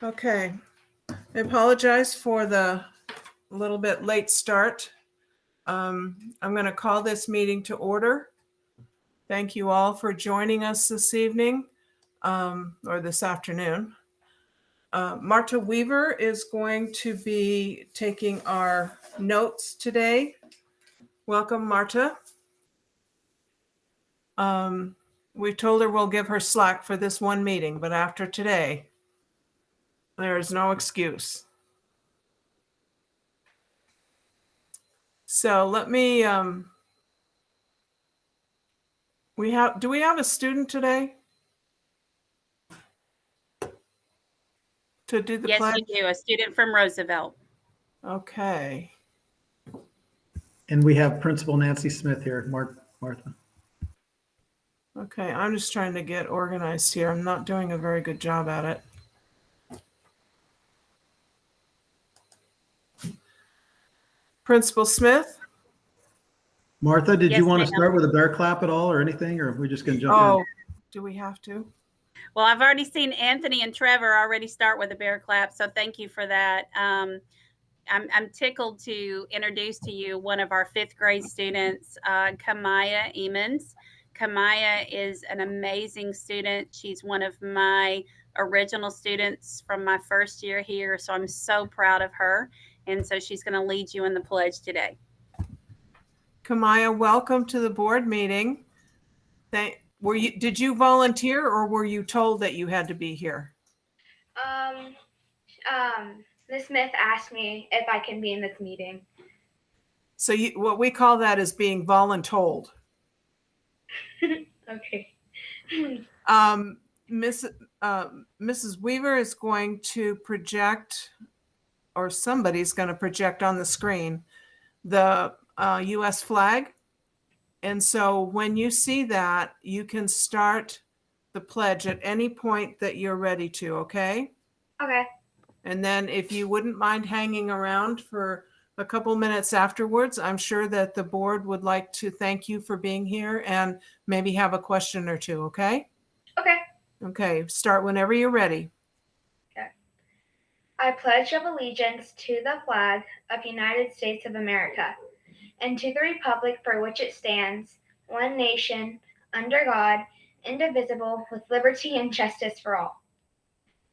Okay, I apologize for the little bit late start. I'm going to call this meeting to order. Thank you all for joining us this evening or this afternoon. Marta Weaver is going to be taking our notes today. Welcome, Marta. We told her we'll give her slack for this one meeting, but after today, there is no excuse. So let me, do we have a student today to do the Yes, pledge? you do. A student from Roosevelt. Okay. And we have Principal Nancy Smith here, Martha. Okay, I'm just trying to get organized here. I'm not doing a very good job at it. Principal Smith? Martha, did Yes, you want to ma'am. start with a bear clap at all or anything, or are we just going to jump Oh, do we have to? Well, I've already seen Anthony and Trevor already start with a bear clap, so thank you for that. I'm tickled to introduce to you one of our fifth grade students, Kamaya Emons. Kamaya is an amazing student. She's one of my original students from my first year here, so I'm so proud of her. And so she's going to lead you in the pledge today. Kamaya, welcome to the board meeting. Did you volunteer or were you told that you had to be here? Ms. Smith asked me if I can be in this meeting. So what we call that is being voluntold. Okay. Mrs. Weaver is going to project, or somebody's going to project on the screen, the U.S. flag. And so when you see that, you can start the pledge at any point that you're ready to, okay? Okay. And then if you wouldn't mind hanging around for a couple minutes afterwards, I'm sure that the board would like to thank you for being here and maybe have a question or two, okay? Okay. Okay, start whenever you're ready. Okay. I pledge of allegiance to the flag of the United States of America and to the republic for which it stands, one nation, under God, indivisible, with liberty and justice for all.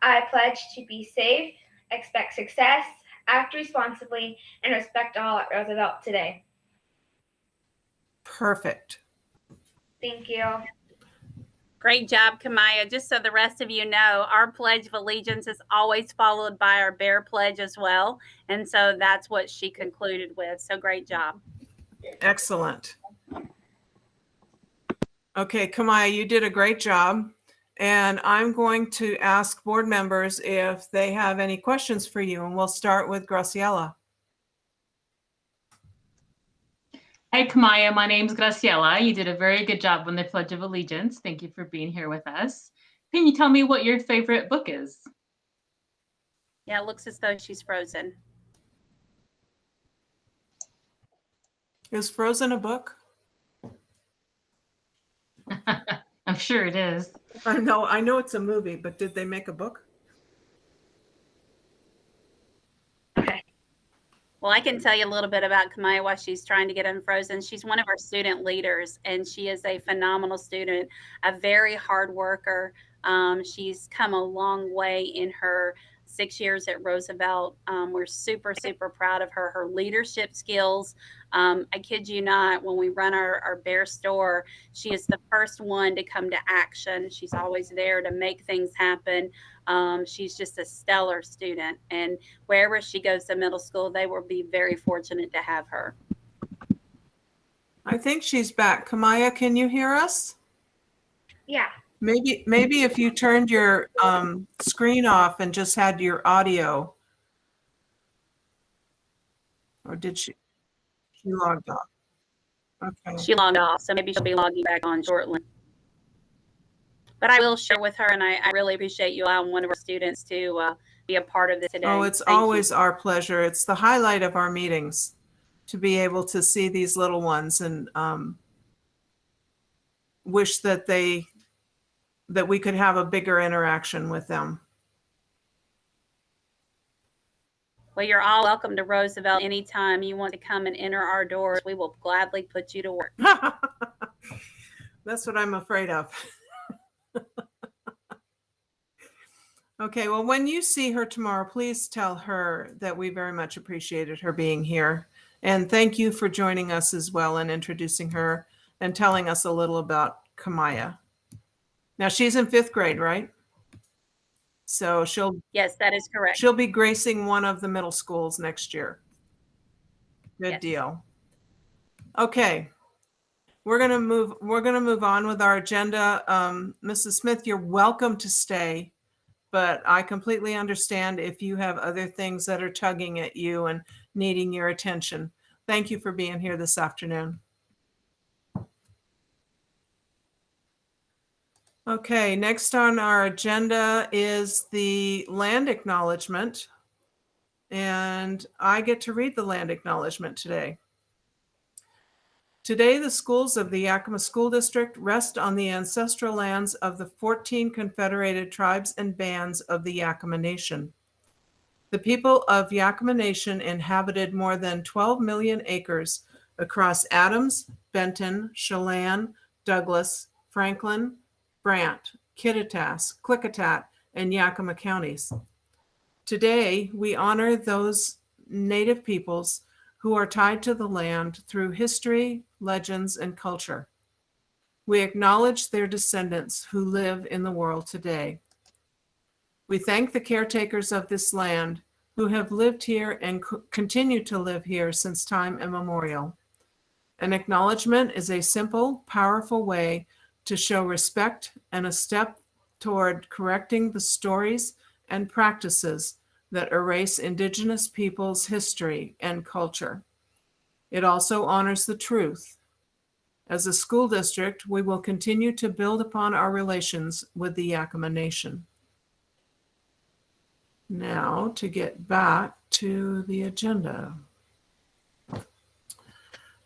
I pledge to be safe, expect success, act responsibly, and respect all at Roosevelt today. Perfect. Thank you. Great job, Kamaya. Just so the rest of you know, our Pledge of Allegiance is always followed by our Bear Pledge as well. And so that's what she concluded with. So great job. Excellent. Okay, Kamaya, you did a great job. And I'm going to ask board members if they have any questions for you. And we'll start with Graciela. Hi, Kamaya. My name's Graciela. You did a very good job on the Pledge of Allegiance. Thank you for being here with us. Can you tell me what your favorite book is? Yeah, it looks as though she's frozen. Is Frozen a book? I'm sure it is. I know it's a movie, but did they make a book? Okay. Well, I can tell you a little bit about Kamaya while she's trying to get unfrozen. She's one of our student leaders, and she is a phenomenal student, a very hard worker. She's come a long way in her 6 years at Roosevelt. We're super, super proud of her. Her leadership skills, I kid you not, when we run our Bear store, she is the first one to come to action. She's always there to make things happen. She's just a stellar student, and wherever she goes to middle school, they will be very fortunate to have her. I think she's back. Kamaya, can you hear us? Yeah. Maybe if you turned your screen off and just had your audio. Or did she logged off? Okay. She logged off, so maybe she'll be logging back on shortly. But I will share with her, and I really appreciate you allowing one of our students to be a part of this today. Oh, it's always our pleasure. It's the highlight of our meetings to be able to see these little ones and wish that we could have a bigger interaction with them. Well, you're all welcome to Roosevelt anytime you want to come and enter our doors. We will gladly put you to work. That's what I'm afraid of. Okay, well, when you see her tomorrow, please tell her that we very much appreciated her being here. And thank you for joining us as well and introducing her and telling us a little about Kamaya. Now, she's in 5th grade, right? So Yes, that is correct. she'll be gracing one of the middle schools next year. Good Yes. deal. Okay. We're gonna move on with our agenda. Mrs. Smith, you're welcome to stay, but I completely understand if you have other things that are tugging at you and needing your attention. Thank you for being here this afternoon. Okay, next on our agenda is the land acknowledgement. And I get to read the land acknowledgement today. Today, the schools of the Yakima School District rest on the ancestral lands of the 14 confederated tribes and bands of the Yakima Nation. The people of Yakima Nation inhabited more than 12 million acres across Adams, Benton, Chelan, Douglas, Franklin, Brant, Kittitas, Klickitat, and Yakima counties. Today, we honor those Native peoples who are tied to the land through history, legends, and culture. We acknowledge their descendants who live in the world today. We thank the caretakers of this land who have lived here and continue to live here since time immemorial. An acknowledgement is a simple, powerful way to show respect and a step toward correcting the stories and practices that erase Indigenous peoples' history and culture. It also honors the truth. As a school district, we will continue to build upon our relations with the Yakima Nation. Now, to get back to the agenda.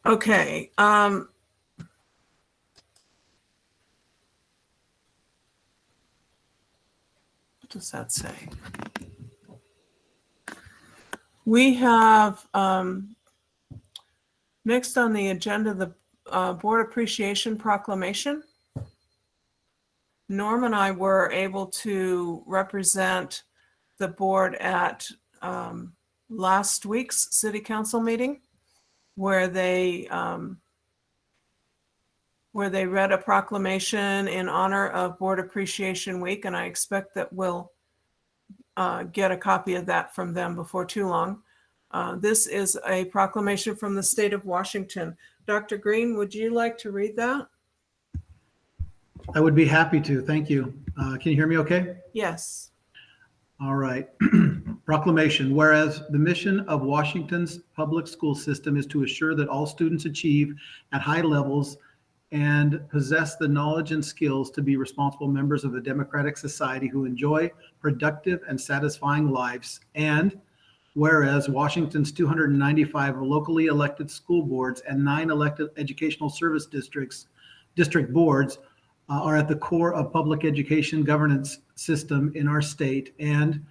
Okay. What does that say? We have next on the agenda the Board Appreciation Proclamation. Norm and I were able to represent the board at last week's City Council meeting, where they read a proclamation in honor of Board Appreciation Week, and I expect that we'll get a copy of that from them before too long. This is a proclamation from the state of Washington. Dr. Green, would you like to read that? I would be happy to. Thank you. Can you hear me okay? Yes. All right. Proclamation. Whereas the mission of Washington's public school system is to assure that all students achieve at high levels and possess the knowledge and skills to be responsible members of a democratic society who enjoy productive and satisfying lives. And whereas Washington's 295 locally elected school boards and 9 elected educational service district boards are at the core of public education governance system in our state. And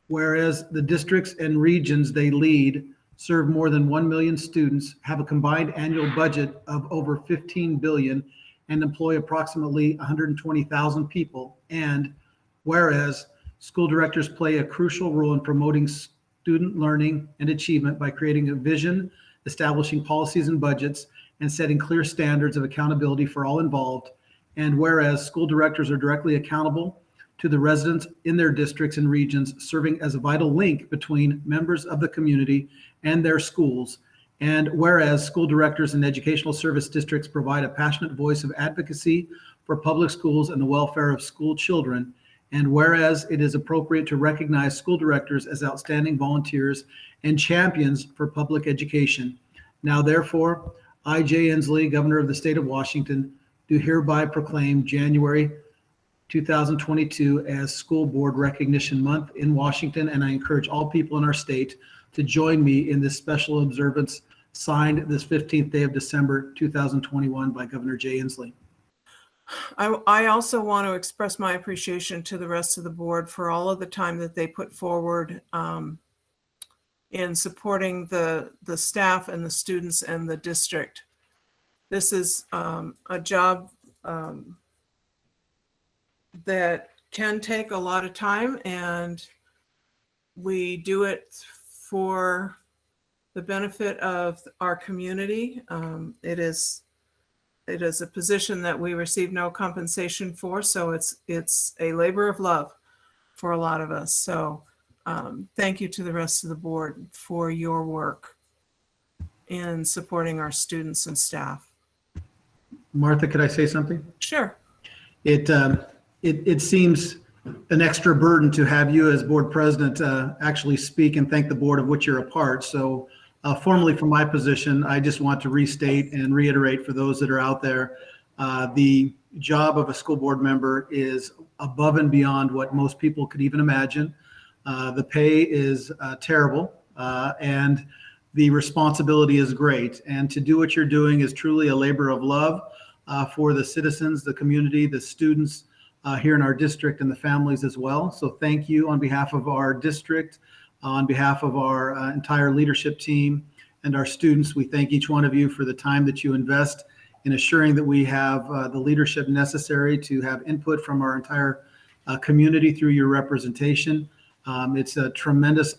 whereas the districts and regions they lead serve more than 1 million students, have a combined annual budget of over $15 billion, and employ approximately 120,000 people. And whereas school directors play a crucial role in promoting student learning and achievement by creating a vision, establishing policies and budgets, and setting clear standards of accountability for all involved. And whereas school directors are directly accountable to the residents in their districts and regions, serving as a vital link between members of the community and their schools. And whereas school directors and educational service districts provide a passionate voice of advocacy for public schools and the welfare of school children. And whereas it is appropriate to recognize school directors as outstanding volunteers and champions for public education. Now, therefore, I, Jay Inslee, Governor of the State of Washington, do hereby proclaim January 2022 as School Board Recognition Month in Washington, and I encourage all people in our state to join me in this special observance signed this 15th day of December 2021 by Governor Jay Inslee. I also want to express my appreciation to the rest of the board for all of the time that they put forward in supporting the staff and the students and the district. This is a job that can take a lot of time, and we do it for the benefit of our community. It is a position that we receive no compensation for, so it's a labor of love for a lot of us. So thank you to the rest of the board for your work in supporting our students and staff. Martha, could I say something? Sure. It seems an extra burden to have you as board president actually speak and thank the board of which you're a part. So formally from my position, I just want to restate and reiterate for those that are out there, the job of a school board member is above and beyond what most people could even imagine. The pay is terrible, and the responsibility is great. And to do what you're doing is truly a labor of love for the citizens, the community, the students here in our district, and the families as well. So thank you on behalf of our district, on behalf of our entire leadership team and our students. We thank each one of you for the time that you invest in assuring that we have the leadership necessary to have input from our entire community through your representation. It's a tremendous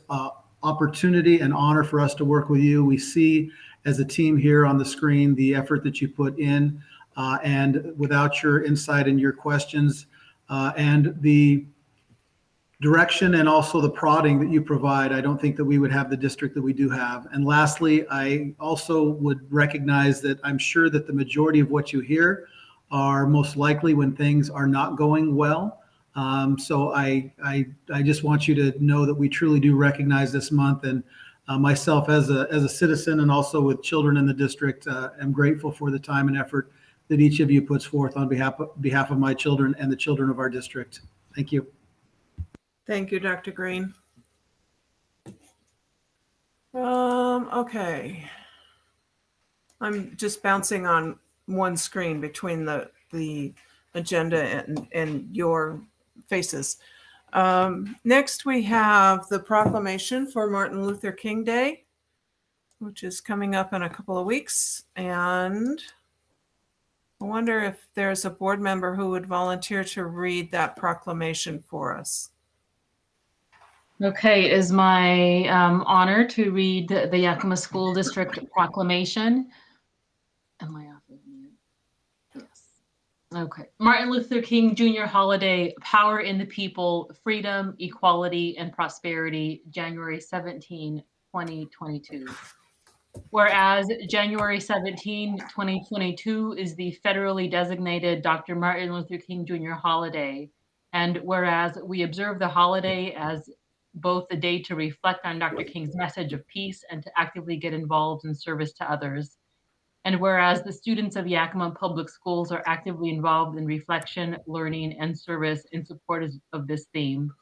opportunity and honor for us to work with you. We see as a team here on the screen the effort that you put in, and without your insight and your questions and the direction and also the prodding that you provide, I don't think that we would have the district that we do have. And lastly, I also would recognize that I'm sure that the majority of what you hear are most likely when things are not going well. So I just want you to know that we truly do recognize this month, and myself as a citizen and also with children in the district, am grateful for the time and effort that each of you puts forth on behalf of my children and the children of our district. Thank you. Thank you, Dr. Green. Okay. I'm just bouncing on one screen between the agenda and your faces. Next, we have the proclamation for Martin Luther King Day, which is coming up in a couple of weeks. And I wonder if there's a board member who would volunteer to read that proclamation for us. Okay, it is my honor to read the Yakima School District proclamation. Am I off of mute? Yes. Okay. Martin Luther King Jr. Holiday, Power in the People, Freedom, Equality, and Prosperity, January 17, 2022. Whereas January 17, 2022 is the federally designated Dr. Martin Luther King Jr. holiday, and whereas we observe the holiday as both a day to reflect on Dr. King's message of peace and to actively get involved in service to others. And whereas the students of Yakima Public Schools are actively involved in reflection, learning, and service in support of this theme.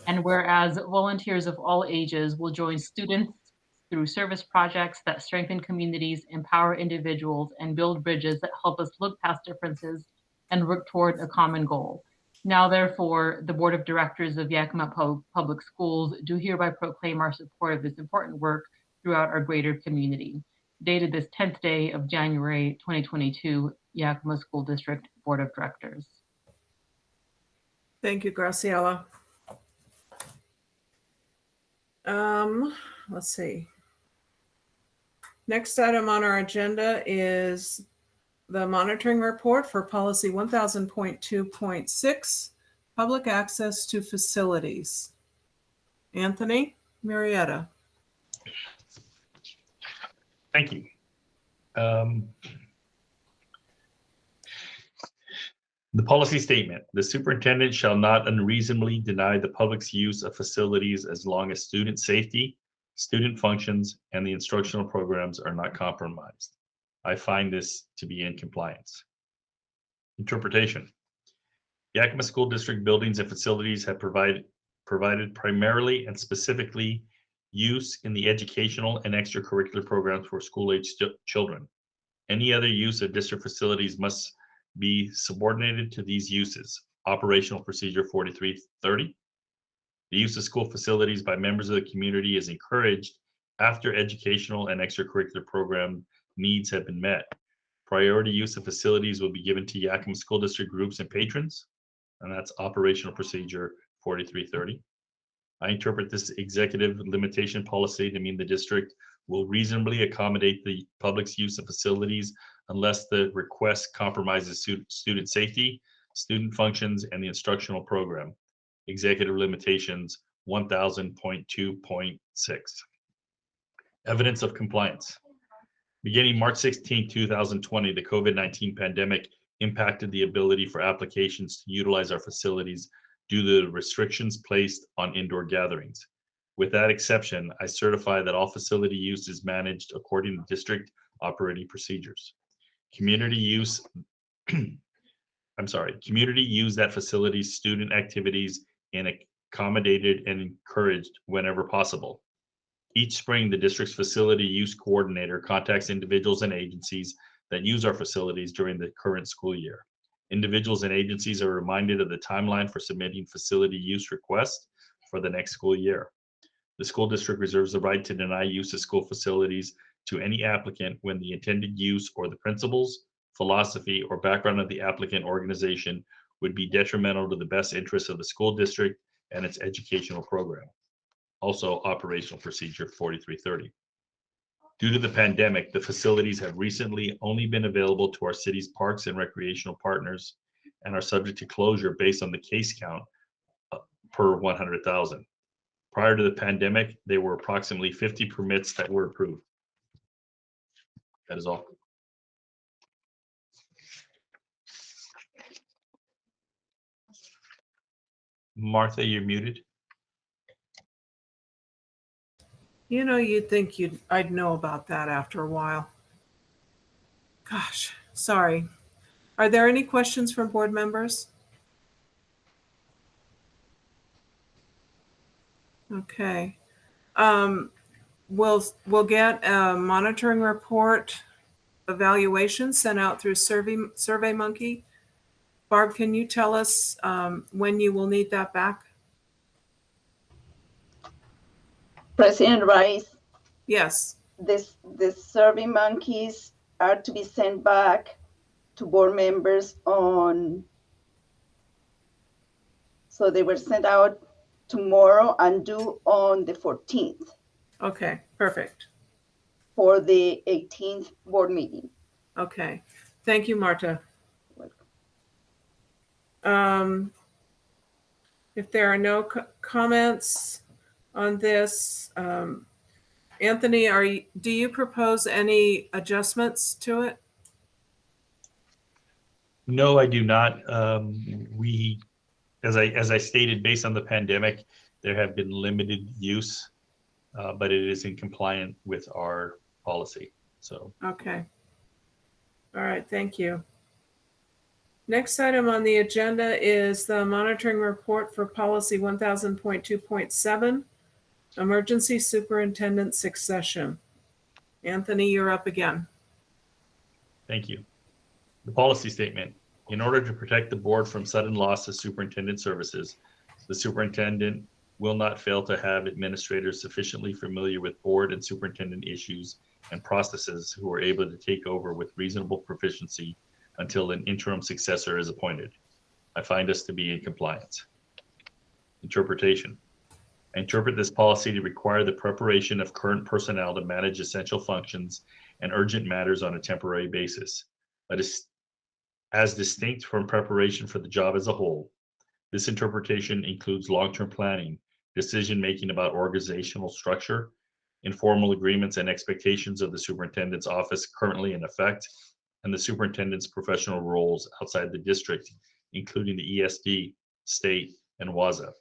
And whereas volunteers of all ages will join students through service projects that strengthen communities, empower individuals, and build bridges that help us look past differences and work toward a common goal. Now, therefore, the Board of Directors of Yakima Public Schools do hereby proclaim our support of this important work throughout our greater community. Dated this 10th day of January 2022, Yakima School District Board of Directors. Thank you, Graciela. Let's see. Next item on our agenda is the monitoring report for policy 1000.2.6, public access to facilities. Anthony Marietta. Thank you. The policy statement: the superintendent shall not unreasonably deny the public's use of facilities as long as student safety, student functions, and the instructional programs are not compromised. I find this to be in compliance. Interpretation: Yakima School District buildings and facilities have provided primarily and specifically use in the educational and extracurricular programs for school-age children. Any other use of district facilities must be subordinated to these uses. Operational Procedure 4330. The use of school facilities by members of the community is encouraged after educational and extracurricular program needs have been met. Priority use of facilities will be given to Yakima School District groups and patrons, and that's operational procedure 4330. I interpret this executive limitation policy to mean the district will reasonably accommodate the public's use of facilities unless the request compromises student safety, student functions, and the instructional program. Executive limitations 1000.2.6. Evidence of compliance. Beginning March 16, 2020, the COVID-19 pandemic impacted the ability for applications to utilize our facilities due to the restrictions placed on indoor gatherings. With that exception, I certify that all facility use is managed according to district operating procedures. Community use, community use that facility's student activities and accommodated and encouraged whenever possible. Each spring, the district's facility use coordinator contacts individuals and agencies that use our facilities during the current school year. Individuals and agencies are reminded of the timeline for submitting facility use requests for the next school year. The school district reserves the right to deny use of school facilities to any applicant when the intended use or the principles, philosophy, or background of the applicant organization would be detrimental to the best interests of the school district and its educational program. Also, operational procedure 4330. Due to the pandemic, the facilities have recently only been available to our city's parks and recreational partners and are subject to closure based on the case count per 100,000. Prior to the pandemic, there were approximately 50 permits that were approved. That is all. Martha, you're muted. You know, you'd think I'd know about that after a while. Gosh, sorry. Are there any questions from board members? Okay. We'll get a monitoring report evaluation sent out through SurveyMonkey. Barb, can you tell us when you will need that back? President Rice, Yes. the SurveyMonkeys are to be sent back to board members so they were sent out tomorrow and due on the 14th Okay, perfect. for the 18th board meeting. Okay. Thank you, Marta. If there are no comments on this, Anthony, do you propose any adjustments to it? No, I do not. As I stated, based on the pandemic, there have been limited use, but it is in compliance with our policy. So. Okay. All right, thank you. Next item on the agenda is the monitoring report for policy 1000.2.7, emergency superintendent succession. Anthony, you're up again. Thank you. The policy statement. In order to protect the board from sudden loss of superintendent services, the superintendent will not fail to have administrators sufficiently familiar with board and superintendent issues and processes who are able to take over with reasonable proficiency until an interim successor is appointed. I find us to be in compliance. Interpretation. I interpret this policy to require the preparation of current personnel to manage essential functions and urgent matters on a temporary basis. As distinct from preparation for the job as a whole, this interpretation includes long-term planning, decision-making about organizational structure, informal agreements and expectations of the superintendent's office currently in effect, and the superintendent's professional roles outside the district, including the ESD, state, and WASA.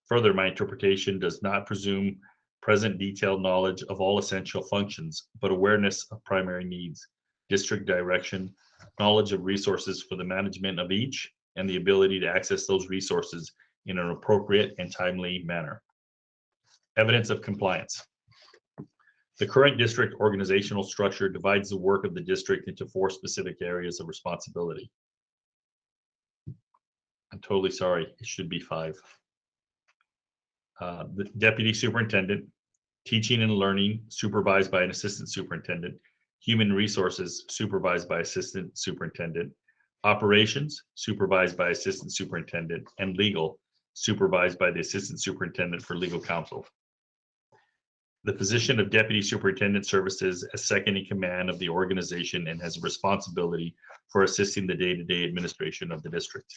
Further, my interpretation does not presume present detailed knowledge of all essential functions, but awareness of primary needs, district direction, knowledge of resources for the management of each, and the ability to access those resources in an appropriate and timely manner. Evidence of compliance. The current district organizational structure divides the work of the district into 4 specific areas of responsibility. I'm totally sorry, it should be 5. The deputy superintendent, teaching and learning supervised by an assistant superintendent, human resources supervised by assistant superintendent, operations supervised by assistant superintendent, and legal supervised by the assistant superintendent for legal counsel. The position of deputy superintendent services as second in command of the organization and has responsibility for assisting the day-to-day administration of the district.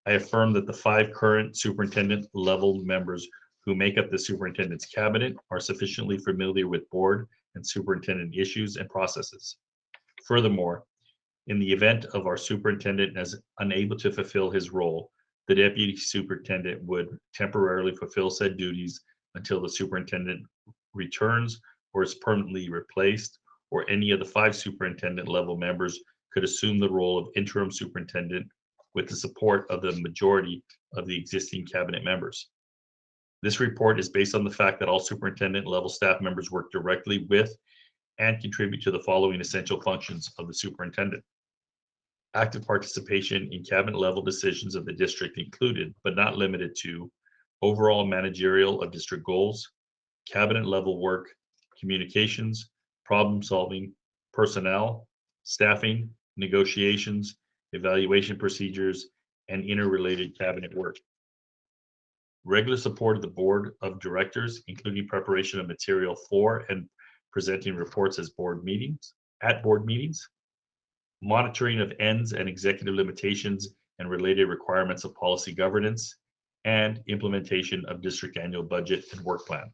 I affirm that the 5 current superintendent level members who make up the superintendent's cabinet are sufficiently familiar with board and superintendent issues and processes. Furthermore, in the event of our superintendent as unable to fulfill his role, the deputy superintendent would temporarily fulfill said duties until the superintendent returns or is permanently replaced, or any of the 5 superintendent level members could assume the role of interim superintendent with the support of the majority of the existing cabinet members. This report is based on the fact that all superintendent level staff members work directly with and contribute to the following essential functions of the superintendent. Active participation in cabinet level decisions of the district included, but not limited to, overall managerial of district goals, cabinet level work, communications, problem solving, personnel, staffing, negotiations, evaluation procedures, and interrelated cabinet work. Regular support of the board of directors, including preparation of material for and presenting reports at board meetings, monitoring of ends and executive limitations and related requirements of policy governance, and implementation of district annual budget and work plan.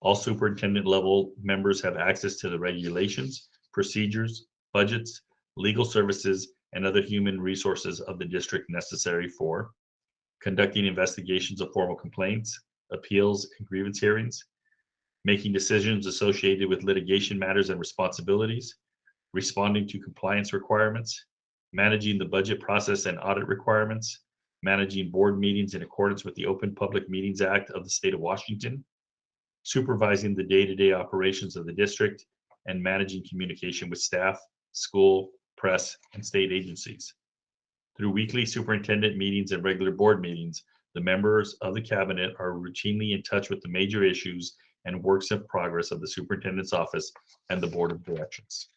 All superintendent level members have access to the regulations, procedures, budgets, legal services, and other human resources of the district necessary for conducting investigations of formal complaints, appeals, and grievance hearings, making decisions associated with litigation matters and responsibilities, responding to compliance requirements, managing the budget process and audit requirements, managing board meetings in accordance with the Open Public Meetings Act of the state of Washington, supervising the day-to-day operations of the district, and managing communication with staff, school, press, and state agencies. Through weekly superintendent meetings and regular board meetings, the members of the cabinet are routinely in touch with the major issues and works in progress of the superintendent's office and the board of directions.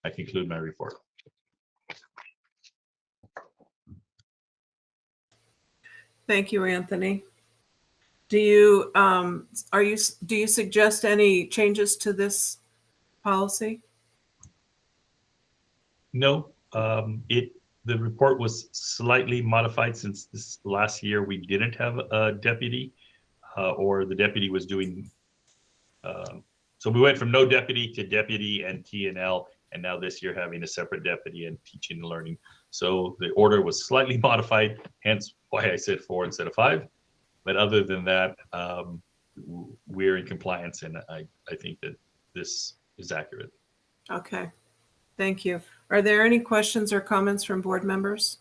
I conclude my report. Thank you, Anthony. Do you do you suggest any changes to this policy? No, the report was slightly modified since this last year we didn't have a deputy, or the deputy was doing. So we went from no deputy to deputy and T&L, and now this year having a separate deputy and teaching and learning. So the order was slightly modified, hence why I said 4 instead of 5. But other than that, we're in compliance, and I think that this is accurate. Okay, thank you. Are there any questions or comments from board members?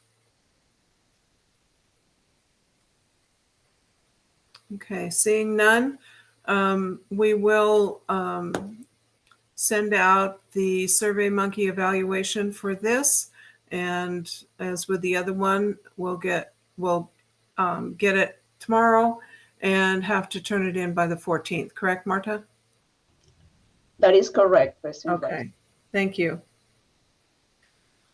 Okay, seeing none, we will send out the SurveyMonkey evaluation for this, and as with the other one, we'll get it tomorrow and have to turn it in by the 14th. Correct, Marta? That is correct, President. Okay, thank you.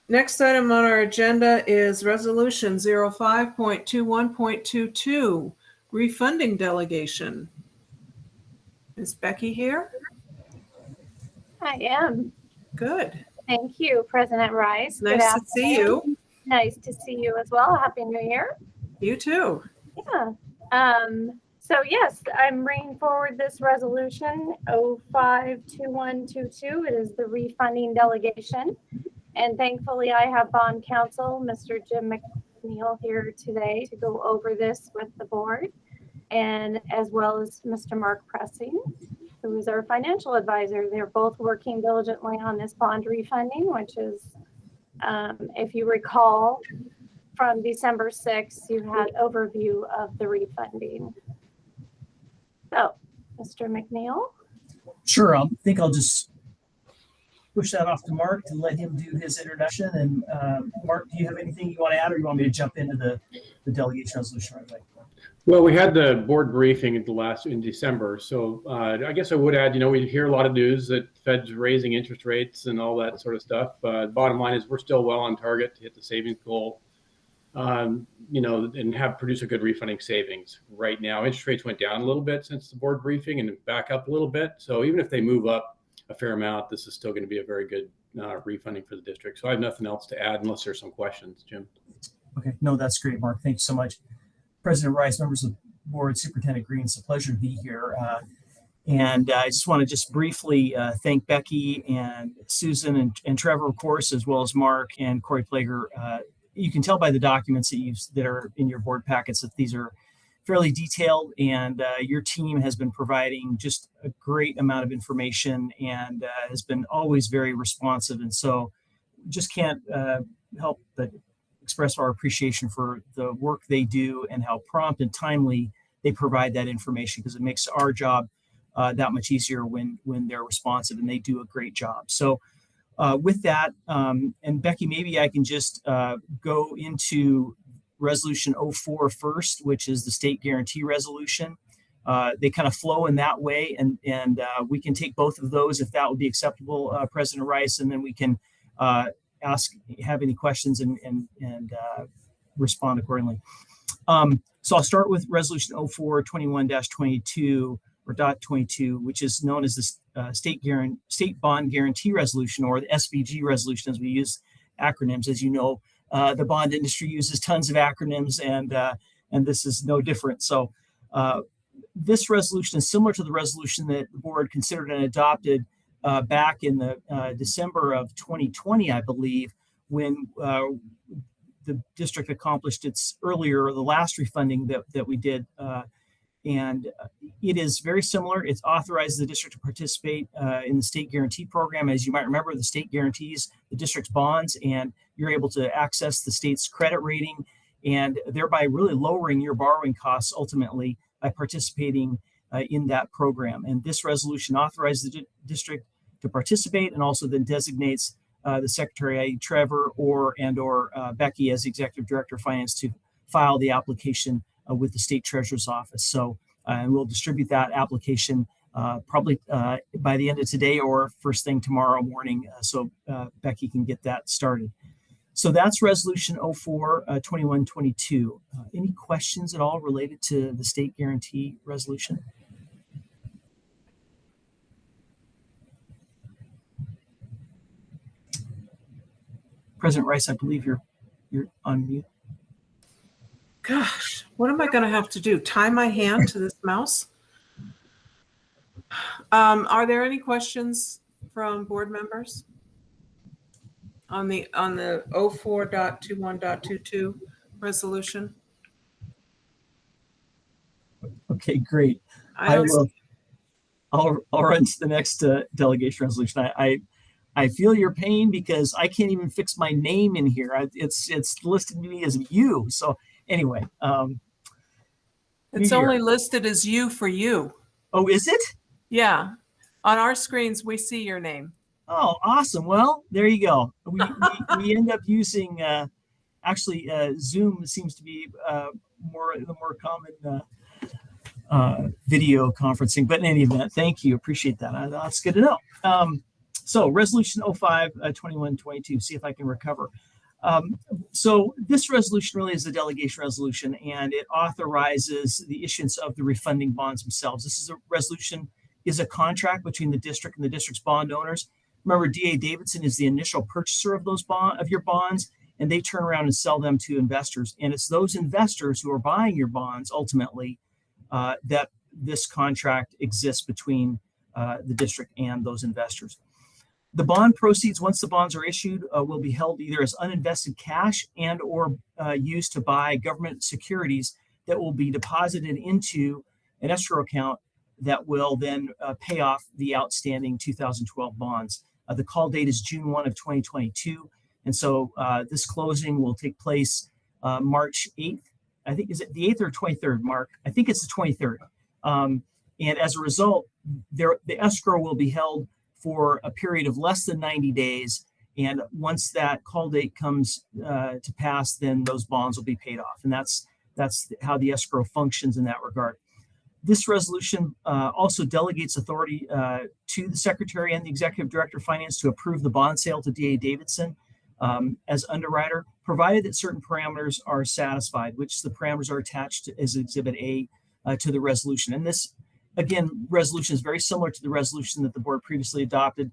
Next item on our agenda is Resolution 05.21.22, refunding delegation. Is Becky here? I am. Good. Thank you, President Rice. Good Nice to see you. afternoon. Nice to see you as well. Happy New Year. You too. Yeah. So yes, I'm bringing forward this resolution 052122. It is the refunding delegation. And thankfully I have bond counsel, Mr. Jim McNeil, here today to go over this with the board, and as well as Mr. Mark Pressing, who is our financial advisor. They're both working diligently on this bond refunding, which is, if you recall, from December 6th, you had overview of the refunding. So, Mr. McNeil. Sure, I think I'll just push that off to Mark to let him do his introduction. And Mark, do you have anything you want to add, or you want me to jump into the delegation resolution right away? Well, we had the board briefing in December. So I guess I would add, we hear a lot of news that Fed's raising interest rates and all that sort of stuff. Bottom line is we're still well on target to hit the savings goal, and produce a good refunding savings. Right now, interest rates went down a little bit since the board briefing and back up a little bit. So even if they move up a fair amount, this is still going to be a very good refunding for the district. So I have nothing else to add unless there's some questions, Jim. Okay, no, that's great, Mark. Thank you so much. President Rice, members of the board, Superintendent Green, it's a pleasure to be here. And I just want to briefly thank Becky and Susan and Trevor, of course, as well as Mark and Corey Plager. You can tell by the documents that are in your board packets that these are fairly detailed, and your team has been providing just a great amount of information and has been always very responsive. And so just can't help but express our appreciation for the work they do and how prompt and timely they provide that information, because it makes our job that much easier when they're responsive, and they do a great job. So with that, and Becky, maybe I can just go into Resolution 04 first, which is the state guarantee resolution. They kind of flow in that way, and we can take both of those if that would be acceptable, President Rice, and then we can have any questions and respond accordingly. So I'll start with Resolution 04-21-22 or .22, which is known as the State Bond Guarantee Resolution, or the SBG resolution, as we use acronyms. As you know, the bond industry uses tons of acronyms, and this is no different. So this resolution is similar to the resolution that the board considered and adopted back in the December of 2020, I believe, when the district accomplished the last refunding that we did. And it is very similar. It authorizes the district to participate in the state guarantee program. As you might remember, the state guarantees the district's bonds, and you're able to access the state's credit rating, and thereby really lowering your borrowing costs ultimately by participating in that program. And this resolution authorizes the district to participate, and also then designates the Secretary, i.e. Trevor or Becky, as the Executive Director of Finance, to file the application with the State Treasurer's Office. So, and we'll distribute that application probably by the end of today or first thing tomorrow morning, so Becky can get that started. So that's Resolution 04-21-22. Any questions at all related to the state guarantee resolution? President Rice, I believe you're on mute. Gosh, what am I going to have to do? Tie my hand to this mouse? Are there any questions from board members on the 04.21.22 resolution? Okay, great. I'll run to the next delegation resolution. I feel your pain because I can't even fix my name in here. It's listed to me as you. So anyway, it's only listed as you for you. Oh, is it? Yeah. On our screens, we see your name. Oh, awesome. Well, there you go. We end up using, Zoom seems to be the more common video conferencing. But in any event, thank you. Appreciate that. That's good to know. So Resolution 05-21-22, see if I can recover. So this resolution really is a delegation resolution, and it authorizes the issuance of the refunding bonds themselves. This is a resolution, is a contract between the district and the district's bond owners. Remember, D.A. Davidson is the initial purchaser of your bonds, and they turn around and sell them to investors. And it's those investors who are buying your bonds ultimately that this contract exists between the district and those investors. The bond proceeds, once the bonds are issued, will be held either as uninvested cash and or used to buy government securities that will be deposited into an escrow account that will then pay off the outstanding 2012 bonds. The call date is June 1 of 2022. And so this closing will take place March 8th. I think, is it the 8th or 23rd, Mark? I think it's the 23rd. And as a result, the escrow will be held for a period of less than 90 days. And once that call date comes to pass, then those bonds will be paid off. And that's That's how the escrow functions in that regard. This resolution also delegates authority to the Secretary and the Executive Director of Finance to approve the bond sale to D.A. Davidson as underwriter, provided that certain parameters are satisfied, which the parameters are attached as Exhibit A to the resolution. And this, again, resolution is very similar to the resolution that the board previously adopted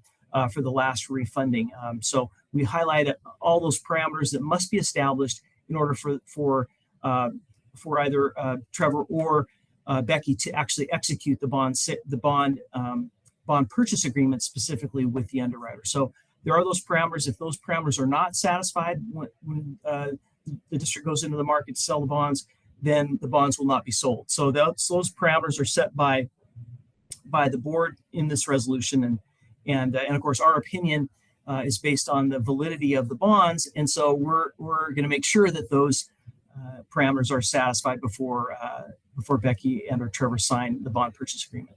for the last refunding. So we highlight all those parameters that must be established in order for either Trevor or Becky to actually execute the bond purchase agreement specifically with the underwriter. So there are those parameters. If those parameters are not satisfied when the district goes into the market to sell the bonds, then the bonds will not be sold. So those parameters are set by the board in this resolution, and of course our opinion is based on the validity of the bonds, and so we're going to make sure that those parameters are satisfied before Becky and or Trevor sign the bond purchase agreement.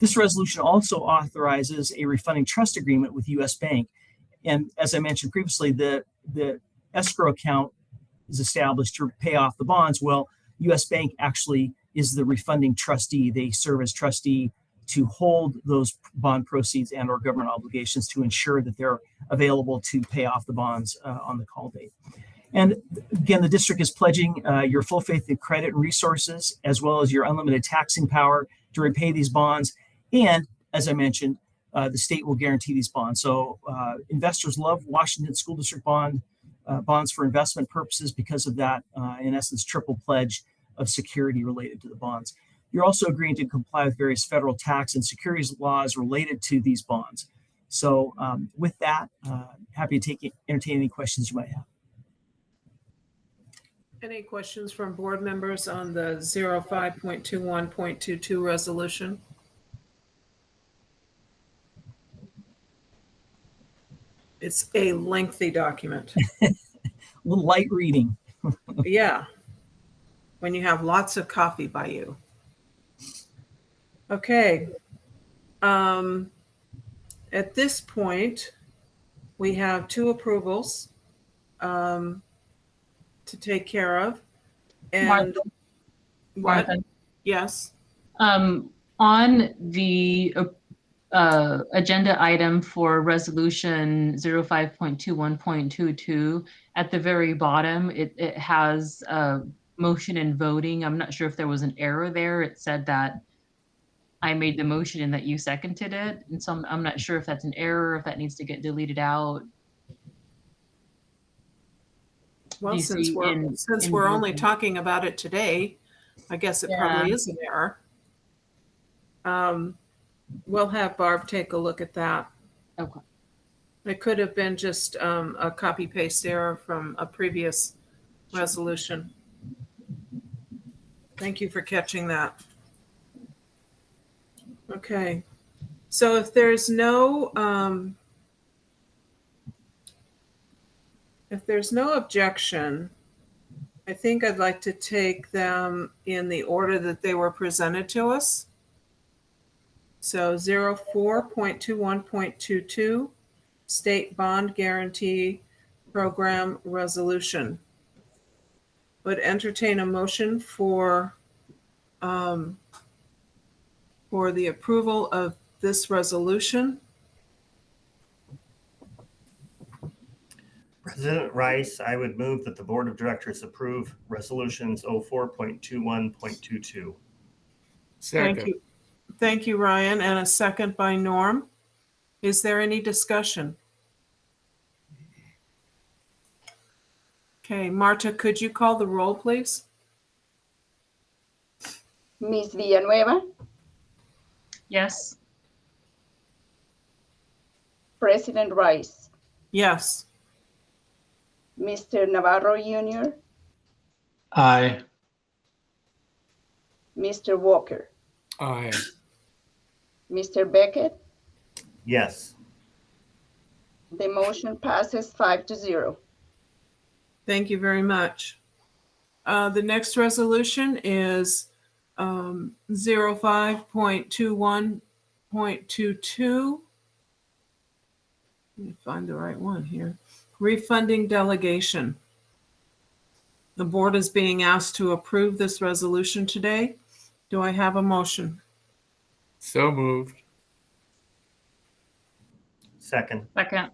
This resolution also authorizes a refunding trust agreement with U.S. Bank, and as I mentioned previously, the escrow account is established to pay off the bonds. Well, U.S. Bank actually is the refunding trustee. They serve as trustee to hold those bond proceeds and or government obligations to ensure that they're available to pay off the bonds on the call date. And again, the district is pledging your full faith and credit and resources, as well as your unlimited taxing power to repay these bonds. And as I mentioned, the state will guarantee these bonds. So investors love Washington School District bonds for investment purposes because of that, in essence, triple pledge of security related to the bonds. You're also agreeing to comply with various federal tax and securities laws related to these bonds. So with that, happy to entertain any questions you might have. Any questions from board members on the 05.21.22 resolution? It's a lengthy document. A little light reading. Yeah, when you have lots of coffee by you. Okay. At this point, we have two approvals to take care of. And what? Martha. Yes. On the agenda item for resolution 05.21.22, at the very bottom, it has motion and voting. I'm not sure if there was an error there. It said that I made the motion and that you seconded it. And so I'm not sure if that's an error, if that needs to get deleted out. Well, You since see we're in only voting. talking about it today, I guess it probably is an error. We'll have Barb take a look at that. Okay. It could have been just a copy paste error from a previous resolution. Thank you for catching that. Okay, so if there's no objection, I think I'd like to take them in the order that they were presented to us. So 04.21.22, State Bond Guarantee Program Resolution. Would entertain a motion for the approval of this resolution. President Rice, I would move that the Board of Directors approve resolutions 04.21.22. Thank you. Thank you, Ryan. And a second by Norm. Is there any discussion? Okay, Marta, could you call the roll, please? Ms. Villanueva, Yes. President Rice, Yes. Mr. Navarro Jr., Aye. Mr. Walker, Aye. Mr. Beckett. Yes. The motion passes 5-0. Thank you very much. The next resolution is 05.21.22. Let me find the right one here. Refunding delegation. The board is being asked to approve this resolution today. Do I have a motion? So moved. Second. Second.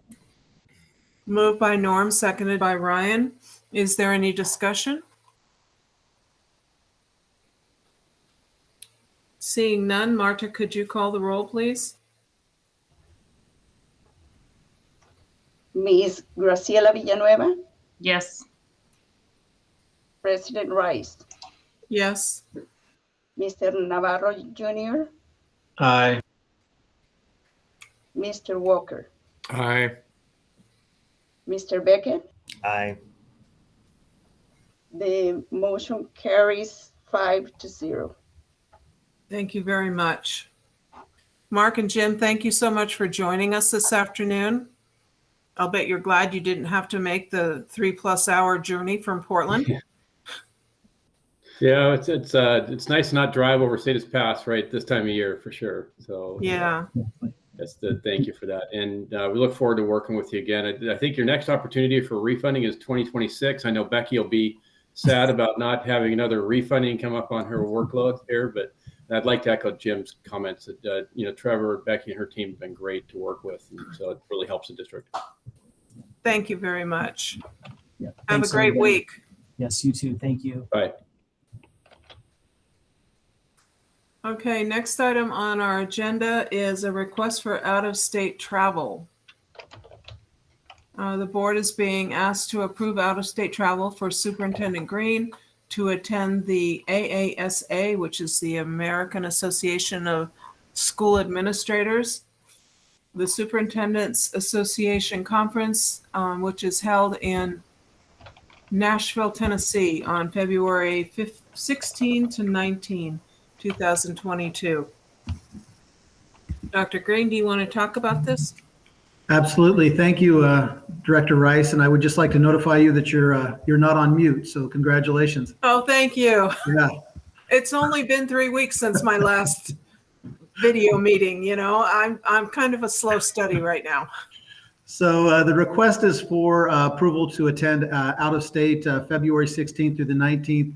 Moved by Norm, seconded by Ryan. Is there any discussion? Seeing none, Marta, could you call the roll, please? Ms. Graciela Villanueva, Yes. President Rice, Yes. Mr. Navarro Jr., Aye. Mr. Walker, Aye. Mr. Beckett. Aye. The motion carries 5-0. Thank you very much. Mark and Jim, thank you so much for joining us this afternoon. I'll bet you're glad you didn't have to make the 3+ hour journey from Portland. Yeah, it's nice to not drive over Status Pass right this time of year for sure. So Yeah. thank you for that, and we look forward to working with you again. I think your next opportunity for refunding is 2026. I know Becky will be sad about not having another refunding come up on her workload here, but I'd like to echo Jim's comments that Trevor, Becky, and her team have been great to work with, and so it really helps the district. Thank you very much. Yeah. Have a Thanks, great everybody. week. Yes, you too. Thank you. Bye. Okay, next item on our agenda is a request for out-of-state travel. The board is being asked to approve out-of-state travel for Superintendent Green to attend the AASA, which is the American Association of School Administrators, the Superintendent's Association Conference, which is held in Nashville, Tennessee on February 16 to 19, 2022. Dr. Green, do you want to talk about this? Absolutely. Thank you, Director Rice. And I would just like to notify you that you're not on mute. So congratulations. Oh, thank you. Yeah. It's only been 3 weeks since my last video meeting. I'm kind of a slow study right now. So the request is for approval to attend out of state February 16th through the 19th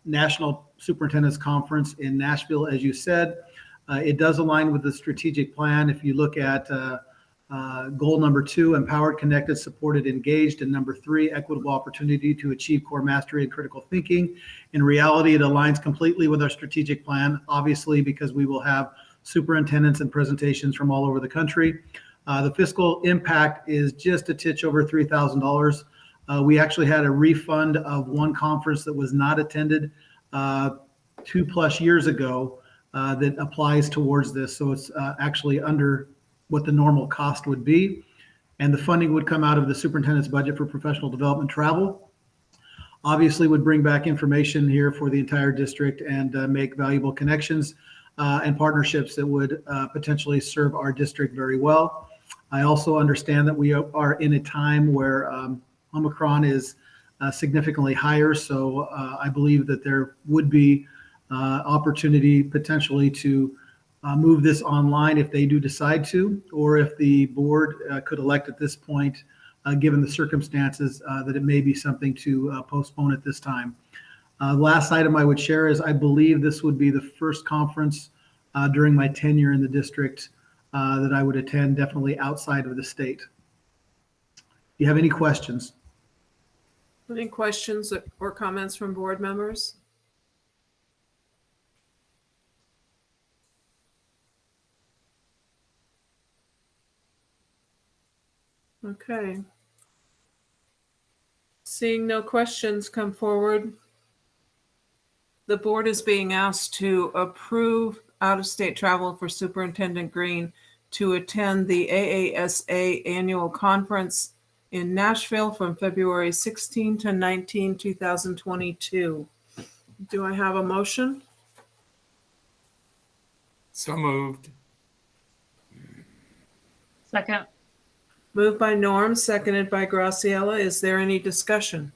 National Superintendent's Conference in Nashville. As you said, it does align with the strategic plan. If you look at goal number 2, empowered, connected, supported, engaged, and number 3, equitable opportunity to achieve core mastery and critical thinking. In reality, it aligns completely with our strategic plan, obviously, because we will have superintendents and presentations from all over the country. The fiscal impact is just a titch over $3,000. We actually had a refund of one conference that was not attended 2+ years ago that applies towards this. So it's actually under what the normal cost would be. And the funding would come out of the superintendent's budget for professional development travel. Obviously would bring back information here for the entire district and make valuable connections and partnerships that would potentially serve our district very well. I also understand that we are in a time where Omicron is significantly higher. So I believe that there would be opportunity potentially to move this online if they do decide to, or if the board could elect at this point, given the circumstances, that it may be something to postpone at this time. Last item I would share is I believe this would be the first conference during my tenure in the district that I would attend, definitely outside of the state. Do you have any questions? Any questions or comments from board members? Okay. Seeing no questions come forward, the board is being asked to approve out-of-state travel for Superintendent Green to attend the AASA annual conference in Nashville from February 16 to 19, 2022. Do I have a motion? So moved. Second. Moved by Norm, seconded by Graciela. Is there any discussion?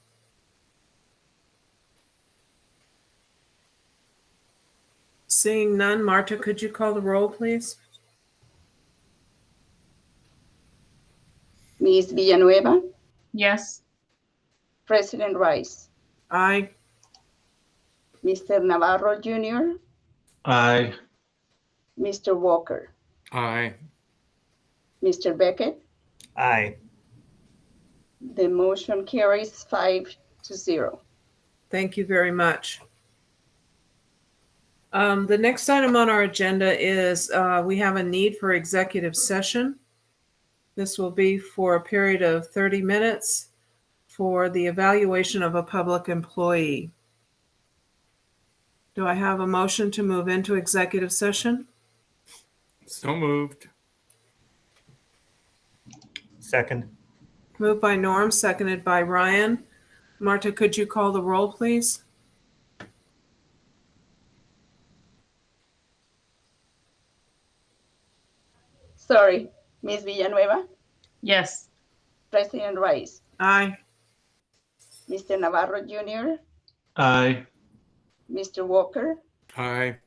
Seeing none, Marta, could you call the roll, please? Ms. Villanueva, Yes. President Rice, Aye. Mr. Navarro Jr., Aye. Mr. Walker, Aye. Mr. Beckett. Aye. The motion carries 5-0. Thank you very much. The next item on our agenda is we have a need for executive session. This will be for a period of 30 minutes for the evaluation of a public employee. Do I have a motion to move into executive session? So moved. Second. Moved by Norm, seconded by Ryan. Marta, could you call the roll, please? Sorry, Ms. Villanueva, Yes. President Rice, Aye. Mr. Navarro Jr., Aye. Mr. Walker, Aye.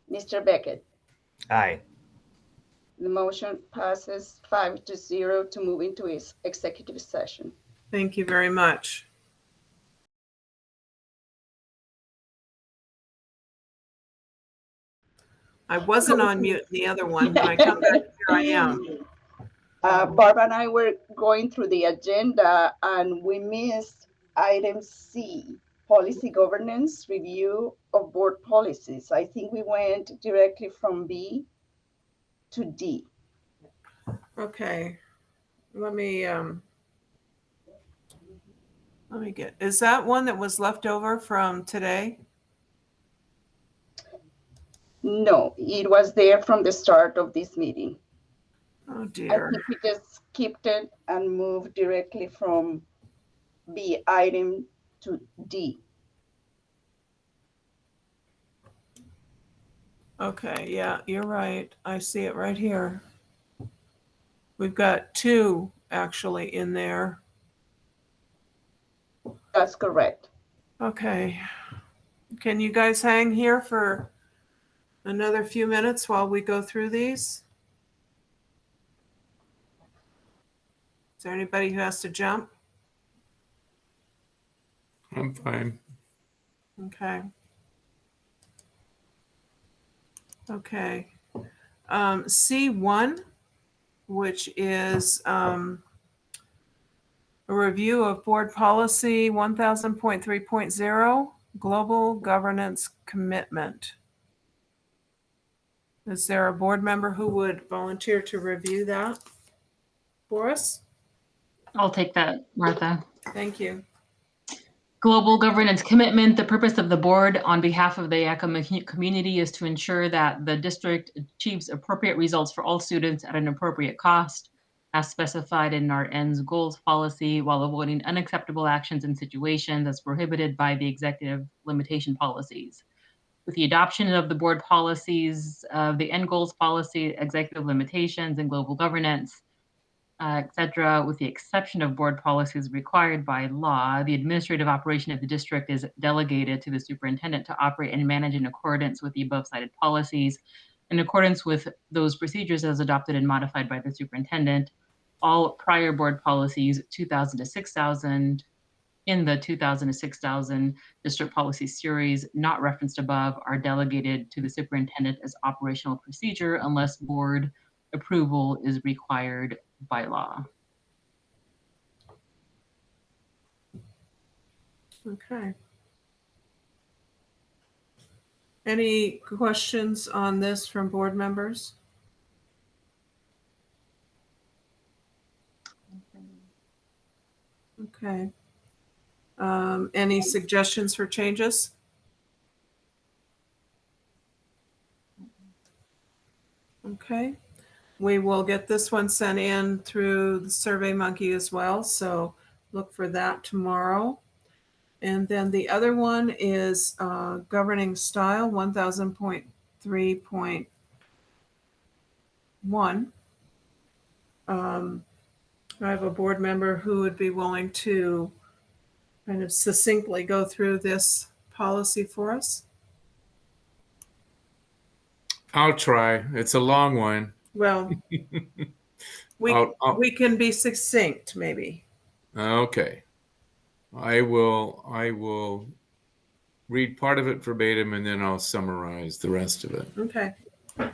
Mr. Beckett. Aye. The motion passes 5-0 to move into its executive session. Thank you very much. I wasn't on mute in the other one. When I come back, here I am. Barb and I were going through the agenda and we missed item C, policy governance review of board policies. I think we went directly from B to D. Okay. Let me get, is that one that was left over from today? No, it was there from the start of this meeting. Oh I dear. think we just skipped it and moved directly from B item to D. Okay, yeah, you're right. I see it right here. We've got two actually in there. That's correct. Okay. Can you guys hang here for another few minutes while we go through these? Is there anybody who has to jump? I'm fine. Okay. Okay. C1, which is a review of board policy 1000.3.0, global governance commitment. Is there a board member who would volunteer to review that for us? I'll take that, Martha. Thank you. Global governance commitment. The purpose of the board on behalf of the Yakima community is to ensure that the district achieves appropriate results for all students at an appropriate cost, as specified in our ends goals policy, while avoiding unacceptable actions and situations as prohibited by the executive limitation policies. With the adoption of the board policies, the end goals policy, executive limitations, and global governance, etc., with the exception of board policies required by law, the administrative operation of the district is delegated to the superintendent to operate and manage in accordance with the above cited policies, in accordance with those procedures as adopted and modified by the superintendent. All prior board policies, 2000 to 6000, in the 2000 to 6000 district policy series not referenced above are delegated to the superintendent as operational procedure unless board approval is required by law. Okay. Any questions on this from board members? Okay. Any suggestions for changes? Okay. We will get this one sent in through the SurveyMonkey as well, so look for that tomorrow. And then the other one is governing style 1000.3.1. I have a board member who would be willing to kind of succinctly go through this policy for us. I'll try. It's a long one. Well, we can be succinct, maybe. Okay. I will read part of it verbatim and then I'll summarize the rest of it. Okay.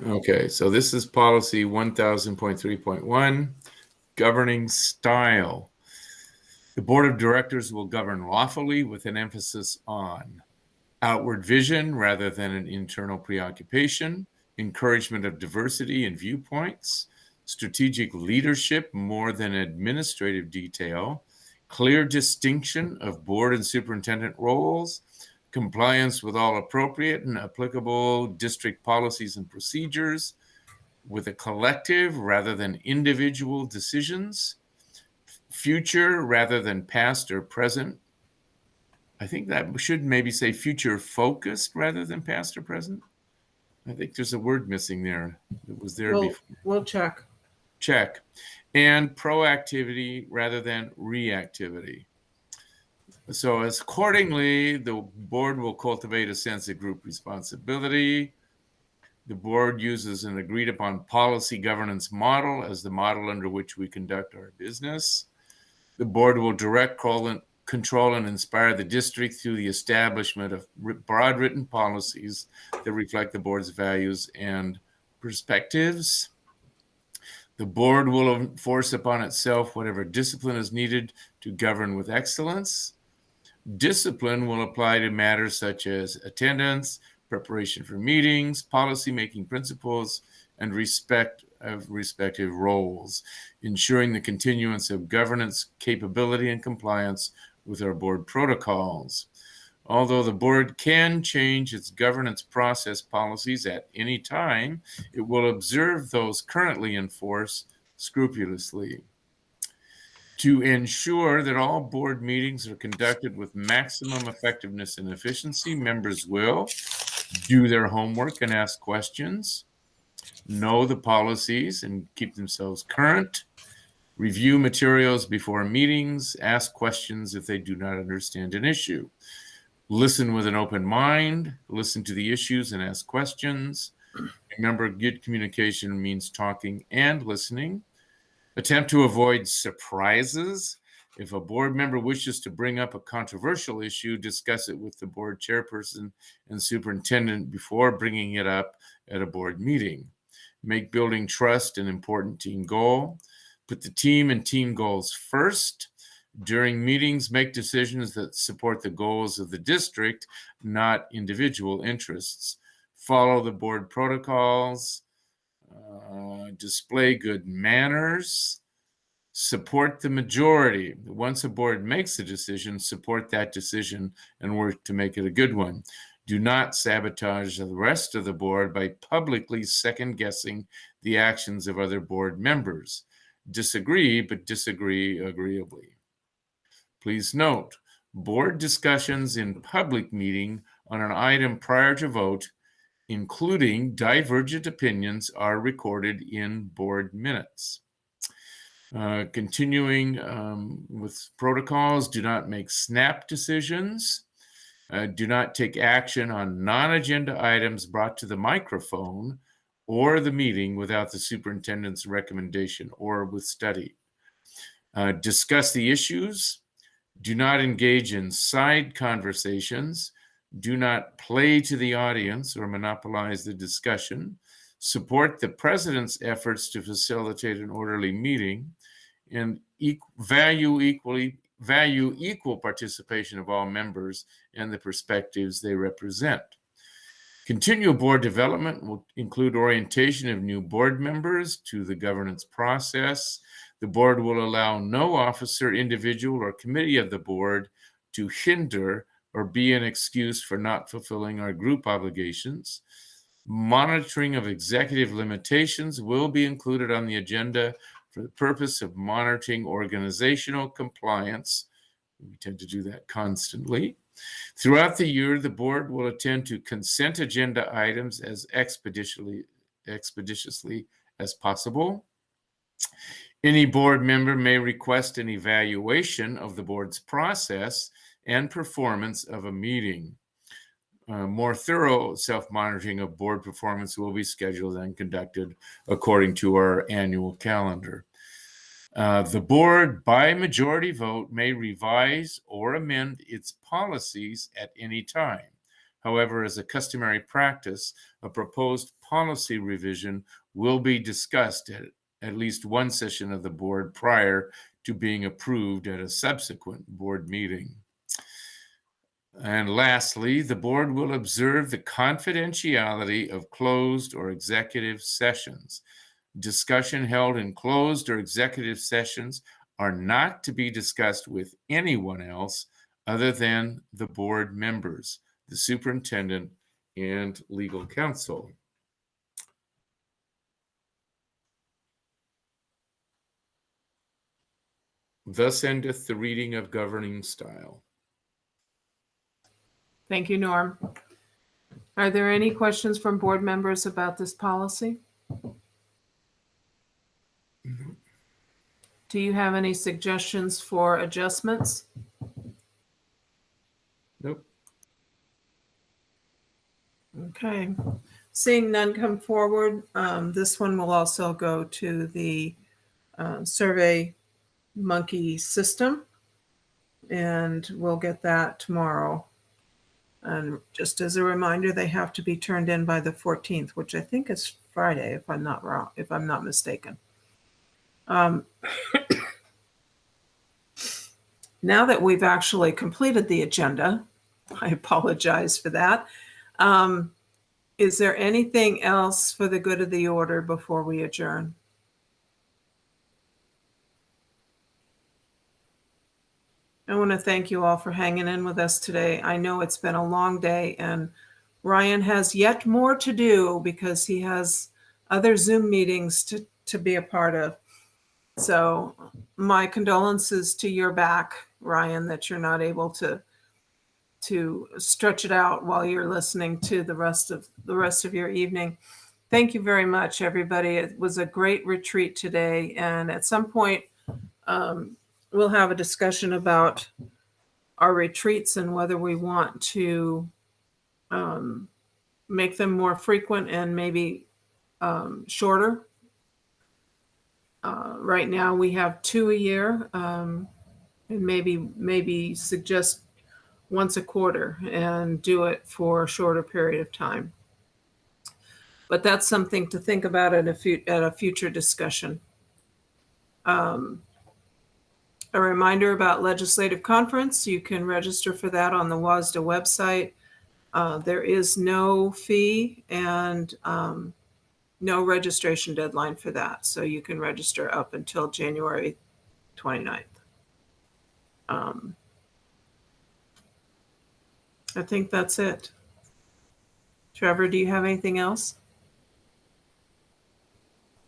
Okay, so this is policy 1000.3.1, governing style. The board of directors will govern lawfully with an emphasis on outward vision rather than an internal preoccupation, encouragement of diversity and viewpoints, strategic leadership more than administrative detail, clear distinction of board and superintendent roles, compliance with all appropriate and applicable district policies and procedures, with a collective rather than individual decisions, future rather than past or present. I think that should maybe say future focused rather than past or present. I think there's a word missing there. It was there before. We'll check. Check. And proactivity rather than reactivity. So as accordingly, the board will cultivate a sense of group responsibility. The board uses an agreed upon policy governance model as the model under which we conduct our business. The board will direct, control, and inspire the district through the establishment of broad written policies that reflect the board's values and perspectives. The board will enforce upon itself whatever discipline is needed to govern with excellence. Discipline will apply to matters such as attendance, preparation for meetings, policy-making principles, and respect of respective roles, ensuring the continuance of governance capability and compliance with our board protocols. Although the board can change its governance process policies at any time, it will observe those currently in force scrupulously. To ensure that all board meetings are conducted with maximum effectiveness and efficiency, members will do their homework and ask questions, know the policies and keep themselves current, review materials before meetings, ask questions if they do not understand an issue, listen with an open mind, listen to the issues and ask questions. Remember, good communication means talking and listening. Attempt to avoid surprises. If a board member wishes to bring up a controversial issue, discuss it with the board chairperson and superintendent before bringing it up at a board meeting. Make building trust an important team goal. Put the team and team goals first. During meetings, make decisions that support the goals of the district, not individual interests. Follow the board protocols. Display good manners. Support the majority. Once a board makes a decision, support that decision and work to make it a good one. Do not sabotage the rest of the board by publicly second-guessing the actions of other board members. Disagree, but disagree agreeably. Please note, board discussions in public meeting on an item prior to vote, including divergent opinions, are recorded in board minutes. Continuing with protocols, do not make snap decisions. Do not take action on non-agenda items brought to the microphone or the meeting without the superintendent's recommendation or with study. Discuss the issues. Do not engage in side conversations. Do not play to the audience or monopolize the discussion. Support the president's efforts to facilitate an orderly meeting, and value equal participation of all members and the perspectives they represent. Continual board development will include orientation of new board members to the governance process. The board will allow no officer, individual, or committee of the board to hinder or be an excuse for not fulfilling our group obligations. Monitoring of executive limitations will be included on the agenda for the purpose of monitoring organizational compliance. We tend to do that constantly. Throughout the year, the board will attend to consent agenda items as expeditiously as possible. Any board member may request an evaluation of the board's process and performance of a meeting. More thorough self-monitoring of board performance will be scheduled and conducted according to our annual calendar. The board, by majority vote, may revise or amend its policies at any time. However, as a customary practice, a proposed policy revision will be discussed at least one session of the board prior to being approved at a subsequent board meeting. And lastly, the board will observe the confidentiality of closed or executive sessions. Discussion held in closed or executive sessions are not to be discussed with anyone else other than the board members, the superintendent, and legal counsel. Thus endeth the reading of governing style. Thank you, Norm. Are there any questions from board members about this policy? Do you have any suggestions for adjustments? Nope. Okay. Seeing none come forward, this one will also go to the Survey Monkey system, and we'll get that tomorrow. And just as a reminder, they have to be turned in by the 14th, which I think is Friday, if I'm not wrong, if I'm not mistaken. Now that we've actually completed the agenda, I apologize for that. Is there anything else for the good of the order before we adjourn? I want to thank you all for hanging in with us today. I know it's been a long day, and Ryan has yet more to do because he has other Zoom meetings to be a part of. So my condolences to your back, Ryan, that you're not able to stretch it out while you're listening to the rest of your evening. Thank you very much, everybody. It was a great retreat today, and at some point, we'll have a discussion about our retreats and whether we want to make them more frequent and maybe shorter. Right now we have 2 a year, and maybe suggest once a quarter and do it for a shorter period of time. But that's something to think about at a future discussion. A reminder about legislative conference, you can register for that on the WASDA website. There is no fee and no registration deadline for that. So you can register up until January 29th. I think that's it. Trevor, do you have anything else?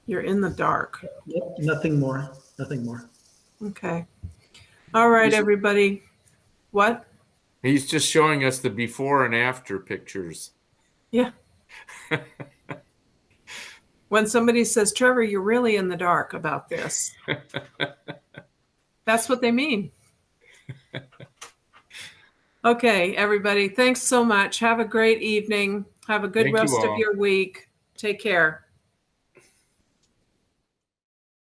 You're in the dark. Yep, nothing more. Nothing more. Okay. All right, everybody. What? He's just showing us the before and after pictures. Yeah. When somebody says, Trevor, you're really in the dark about this, that's what they mean. Okay, everybody. Thanks so much. Have a great evening. Have a good Thank you rest of all. your week. Take care.